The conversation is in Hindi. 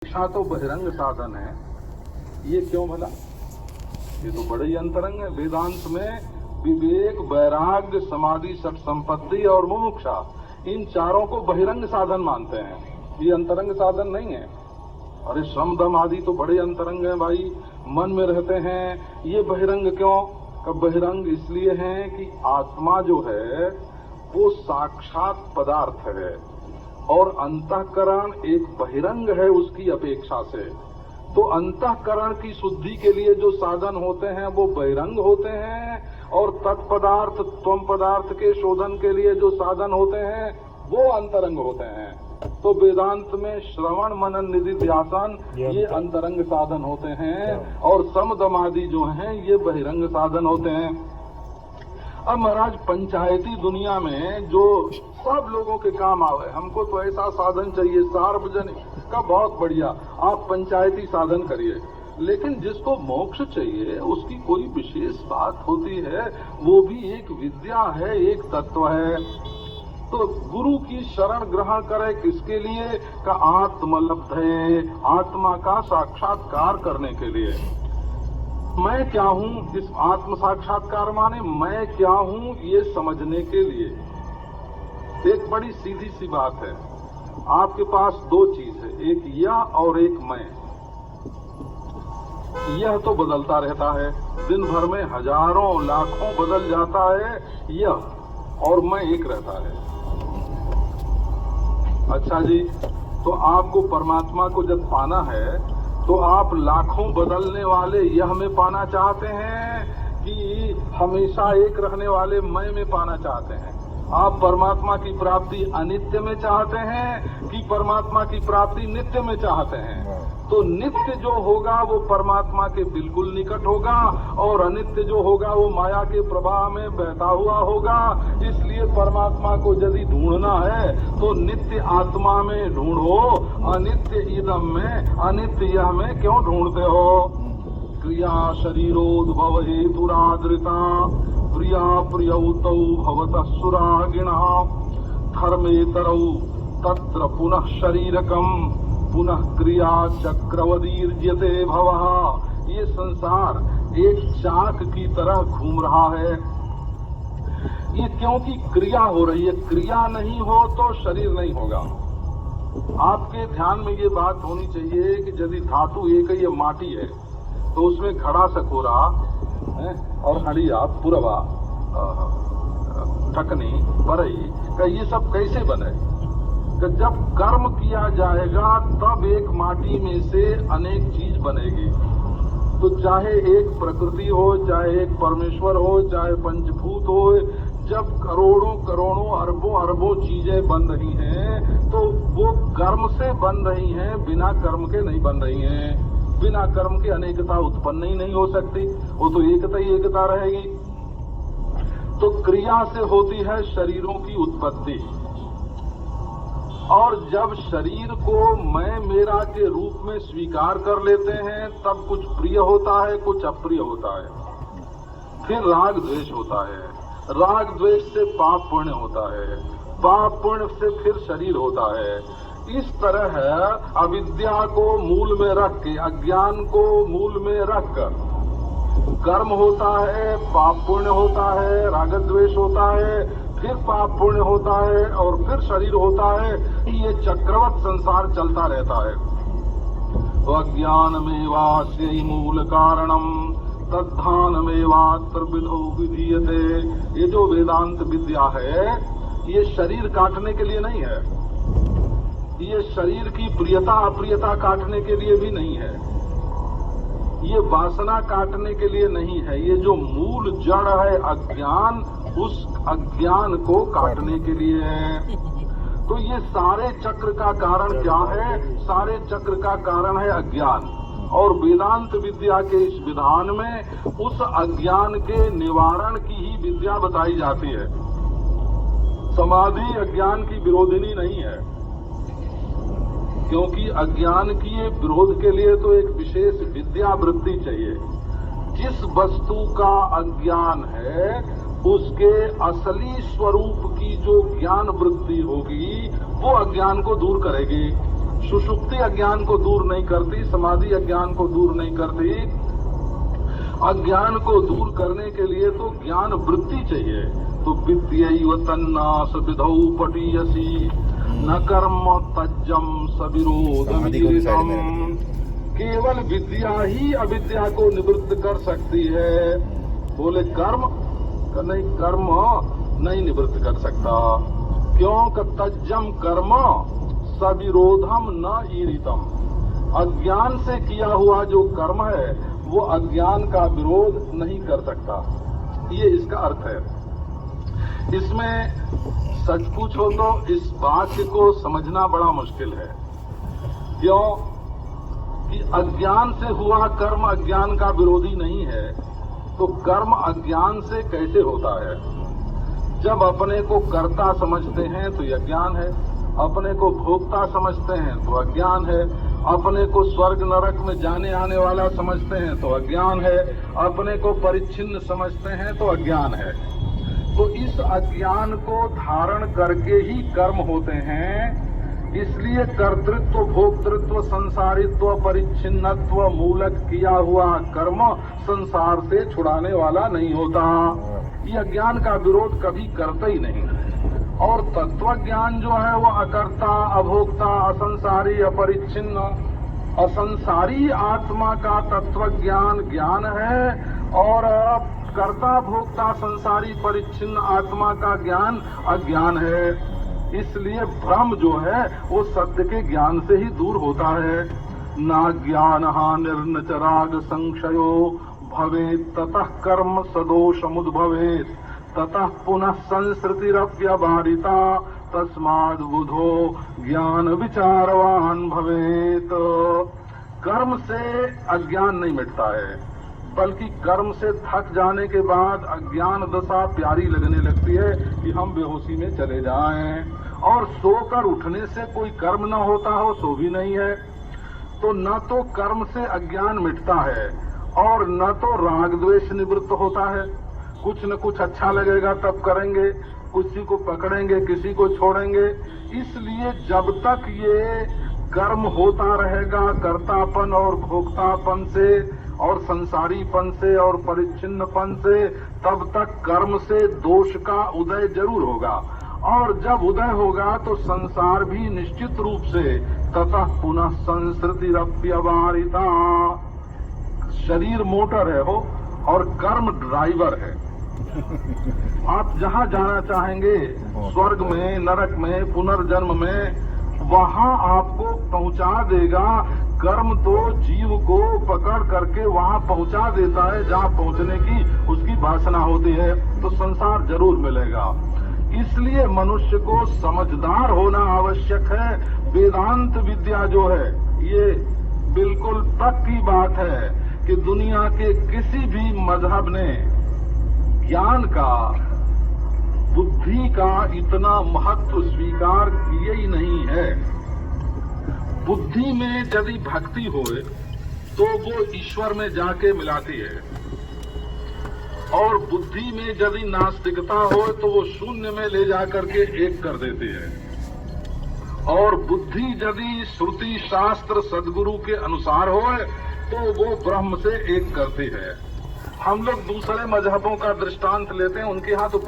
शिक्षा तो बहिरंग साधन है, ये क्यों भला? ये तो बड़े ही अंतरंग है। वेदांत में विवेक, वैराग्य, समाधि, सत संपत्ति और मुमुक्षा, इन चारों को बहिरंग साधन मानते हैं, ये अंतरंग साधन नहीं है। अरे श्रम दम आदि तो बड़े अंतरंग हैं भाई, मन में रहते हैं। ये बहिरंग क्यों? कब बहिरंग इसलिए हैं कि आत्मा जो है वो साक्षात पदार्थ है और अंतःकरण एक बहिरंग है उसकी अपेक्षा से। तो अंतःकरण की शुद्धि के लिए जो साधन होते हैं वो बहिरंग होते हैं, और तत्पदार्थ त्वम पदार्थ के शोधन के लिए जो साधन होते हैं वो अंतरंग होते हैं। तो वेदांत में श्रवण, मनन, निधि, ध्यान ये अंतरंग साधन होते हैं, और सम दम आदि जो हैं ये बहिरंग साधन होते हैं। अब महाराज पंचायती दुनिया में जो सब लोगों के काम आवे, हमको तो ऐसा साधन चाहिए सार्वजनिक का, बहुत बढ़िया, आप पंचायती साधन करिए। लेकिन जिसको मोक्ष चाहिए उसकी कोई विशेष बात होती है, वो भी एक विद्या है, एक तत्व है। तो गुरु की शरण ग्रहण करे किसके लिए? का आत्मलब्धे, आत्मा का साक्षात्कार करने के लिए। मैं क्या हूँ, इस आत्म साक्षात्कार माने मैं क्या हूँ ये समझने के लिए। एक बड़ी सीधी सी बात है, आपके पास दो चीज है, एक यह और एक मैं। यह तो बदलता रहता है, दिन भर में हजारों लाखों बदल जाता है यह, और मैं एक रहता है। अच्छा जी, तो आपको परमात्मा को जब पाना है तो आप लाखों बदलने वाले यह में पाना चाहते हैं कि हमेशा एक रहने वाले मैं में पाना चाहते हैं? आप परमात्मा की प्राप्ति अनित्य में चाहते हैं कि परमात्मा की प्राप्ति नित्य में चाहते हैं? तो नित्य जो होगा वो परमात्मा के बिल्कुल निकट होगा, और अनित्य जो होगा वो माया के प्रवाह में बहता हुआ होगा। इसलिए परमात्मा को यदि ढूंढना है तो नित्य आत्मा में ढूंढो, अनित्य इदम में, अनित्य यह में क्यों ढूंढते हो? क्रिया शरीरोद्भव हेतुरादृता प्रिया प्रियौतौ भवतः सुरागिणः धर्मेतरौ तत्र पुनः शरीरकम पुनः क्रिया चक्रवदीर्यते भवः। ये संसार एक चाक की तरह घूम रहा है। ये क्योंकि क्रिया हो रही है, क्रिया नहीं हो तो शरीर नहीं होगा। आपके ध्यान में ये बात होनी चाहिए कि यदि धातु एक ही माटी है तो उसमें घड़ा सकोरा और हड़िया, पुरवा, ठकनी, बरई का ये सब कैसे बने? कि जब कर्म किया जाएगा तब एक माटी में से अनेक चीज बनेगी। तो चाहे एक प्रकृति हो, चाहे एक परमेश्वर हो, चाहे पंचभूत हो, जब करोड़ों करोड़ों अरबों अरबों चीजें बन रही हैं तो वो कर्म से बन रही हैं, बिना कर्म के नहीं बन रही हैं। बिना कर्म के अनेकता उत्पन्न ही नहीं हो सकती, वो तो एकता ही एकता रहेगी। तो क्रिया से होती है शरीरों की उत्पत्ति, और जब शरीर को मैं मेरा के रूप में स्वीकार कर लेते हैं तब कुछ प्रिय होता है, कुछ अप्रिय होता है। फिर राग द्वेष होता है, राग द्वेष से पाप पुण्य होता है, पाप पुण्य से फिर शरीर होता है। इस तरह अविद्या को मूल में रख के, अज्ञान को मूल में रख कर कर्म होता है, पाप पुण्य होता है, राग द्वेष होता है, फिर पाप पुण्य होता है, और फिर शरीर होता है। ये चक्रवत संसार चलता रहता है। तो अज्ञानमेवास्य मूल कारणम तद्धानमेवात्र विधौ विधीयते। ये जो वेदांत विद्या है ये शरीर काटने के लिए नहीं है, ये शरीर की प्रियता अप्रियता काटने के लिए भी नहीं है, ये वासना काटने के लिए नहीं है। ये जो मूल जड़ है अज्ञान, उस अज्ञान को काटने के लिए है। तो ये सारे चक्र का कारण क्या है? सारे चक्र का कारण है अज्ञान। और वेदांत विद्या के इस विधान में उस अज्ञान के निवारण की ही विद्या बताई जाती है। समाधि अज्ञान की विरोधिनी नहीं है, क्योंकि अज्ञान की विरोध के लिए तो एक विशेष विद्या वृत्ति चाहिए। जिस वस्तु का अज्ञान है उसके असली स्वरूप की जो ज्ञान वृत्ति होगी वो अज्ञान को दूर करेगी। सुषुप्ति अज्ञान को दूर नहीं करती, समाधि अज्ञान को दूर नहीं करती। अज्ञान को दूर करने के लिए तो ज्ञान वृत्ति चाहिए। तो विद्यैव तन्नास विधौ पटीयसी न कर्म तज्जम सविरोधम। केवल विद्या ही अविद्या को निवृत्त कर सकती है। बोले कर्म नहीं, कर्म नहीं निवृत्त कर सकता। क्यों? तज्जम कर्म सविरोधम न ईरितम। अज्ञान से किया हुआ जो कर्म है वो अज्ञान का विरोध नहीं कर सकता। ये इसका अर्थ है। इसमें सच पूछो तो इस वाक्य को समझना बड़ा मुश्किल है। क्यों कि अज्ञान से हुआ कर्म अज्ञान का विरोधी नहीं है, तो कर्म अज्ञान से कैसे होता है? जब अपने को कर्ता समझते हैं तो यह ज्ञान है, अपने को भोक्ता समझते हैं तो अज्ञान है, अपने को स्वर्ग नरक में जाने आने वाला समझते हैं तो अज्ञान है, अपने को परिच्छिन्न समझते हैं तो अज्ञान है। तो इस अज्ञान को धारण करके ही कर्म होते हैं। इसलिए कर्तृत्व, भोक्तृत्व, संसारित्व, परिच्छिन्नत्व मूलक किया हुआ कर्म संसार से छुड़ाने वाला नहीं होता। ये अज्ञान का विरोध कभी करता ही नहीं। और तत्व ज्ञान जो है वो अकर्ता, अभोक्ता, असंसारी, अपरिच्छिन्न, असंसारी आत्मा का तत्व ज्ञान ज्ञान है, और कर्ता, भोक्ता, संसारी, परिच्छिन्न आत्मा का ज्ञान अज्ञान है। इसलिए भ्रम जो है वो सत्य के ज्ञान से ही दूर होता है। ना ज्ञान निर्न च राग संशयो भवेत् ततः कर्म सदोषमुद्भवेत् ततः पुनः संसृतिरव्यवहारिता तस्माद् बुधो ज्ञान विचारवान भवेत्। कर्म से अज्ञान नहीं मिटता है, बल्कि कर्म से थक जाने के बाद अज्ञान दशा प्यारी लगने लगती है कि हम बेहोशी में चले जाएं। और सोकर उठने से कोई कर्म न होता हो सो भी नहीं है। तो न तो कर्म से अज्ञान मिटता है और न तो राग द्वेष निवृत्त होता है। कुछ न कुछ अच्छा लगेगा तब करेंगे, किसी को पकड़ेंगे, किसी को छोड़ेंगे। इसलिए जब तक ये कर्म होता रहेगा कर्तापन और भोक्तापन से और संसारीपन से और परिच्छिन्नपन से, तब तक कर्म से दोष का उदय जरूर होगा। और जब उदय होगा तो संसार भी निश्चित रूप से ततः पुनः संसृतिरप्यवहारिता। शरीर मोटर है हो और कर्म ड्राइवर है। आप जहाँ जाना चाहेंगे, स्वर्ग में, नरक में, पुनर्जन्म में, वहाँ आपको पहुँचा देगा। कर्म तो जीव को पकड़ करके वहाँ पहुँचा देता है जहाँ पहुँचने की उसकी वासना होती है। तो संसार जरूर मिलेगा। इसलिए मनुष्य को समझदार होना आवश्यक है। वेदांत विद्या जो है ये बिल्कुल पक्की बात है कि दुनिया के किसी भी मजहब ने ज्ञान का, बुद्धि का इतना महत्व स्वीकार किए ही नहीं है। बुद्धि में यदि भक्ति होए तो वो ईश्वर में जाके मिलाती है, और बुद्धि में यदि नास्तिकता हो तो वो शून्य में ले जाकर के एक कर देती है। और बुद्धि यदि श्रुति शास्त्र सद्गुरु के अनुसार हो तो वो ब्रह्म से एक करती है। हम लोग दूसरे मजहबों का दृष्टांत लेते हैं, उनके यहाँ तो